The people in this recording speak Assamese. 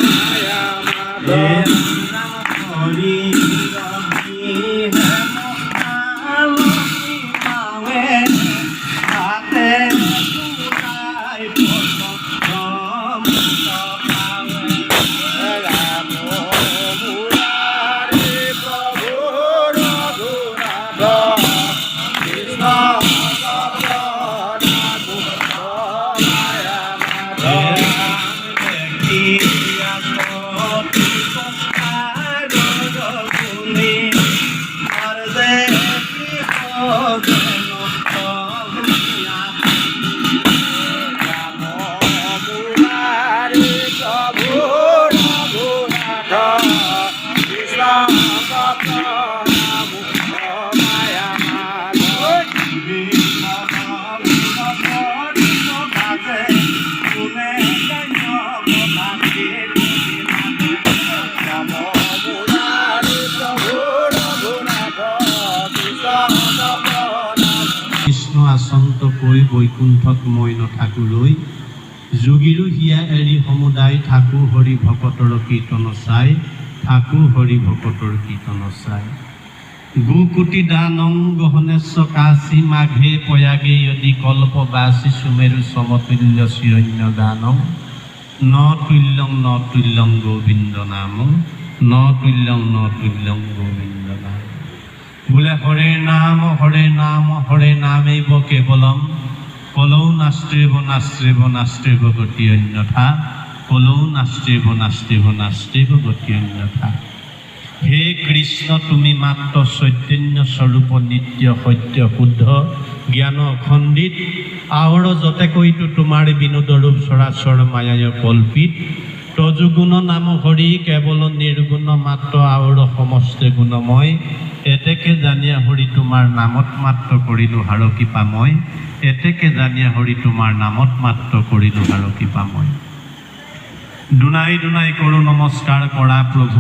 মায়া মাধব হৰি আচন্ত কৈ বৈকুণ্ঠত মই নথাকোলৈ যোগীৰো হিয়া এৰি সমুদায় থাকো হৰি ভকতৰ কীৰ্তন চাই থাকো হৰি ভকতৰ কীৰ্তন চাই গোকুটি দানং গহনেশ্ব কাশী মাঘে পয়াগে যদি কল্প বাসী সুমেৰু সমতুল্য শিৰণ্য গানং ন তুল্যং গোবিন্দ নামং ন তুল্যং গোবিন্দ নাম। বোলে হৰে নামেব কেৱলম কলৌ নাস্ত্ৰেব গতি অন্যথা কলৌ নাস্ত্ৰেব গতি অন্যথা। হে কৃষ্ণ তুমি মাত্ৰ চৈতন্য স্বৰূপ নিত্য সত্য শুদ্ধ জ্ঞান অখণ্ডিত আৱৰ যতে কৈতো তোমাৰ বিনোদ ৰূপ চৰাচৰ মায়ায় কল্পিত তজুগুণ নাম হৰি কেৱল নিৰ্গুণ মাত্ৰ আৱৰ সমস্ত গুণময় এতেকে জানিয়া হৰি তোমাৰ নামত মাত্ৰ কৰিলো হাৰকি পাময় এতেকে জানিয়া হৰি তোমাৰ নামত মাত্ৰ কৰিলো হাৰকি পাময়। দুনাই দুনাই কৰোঁ নমস্কাৰ কৰা প্ৰভু।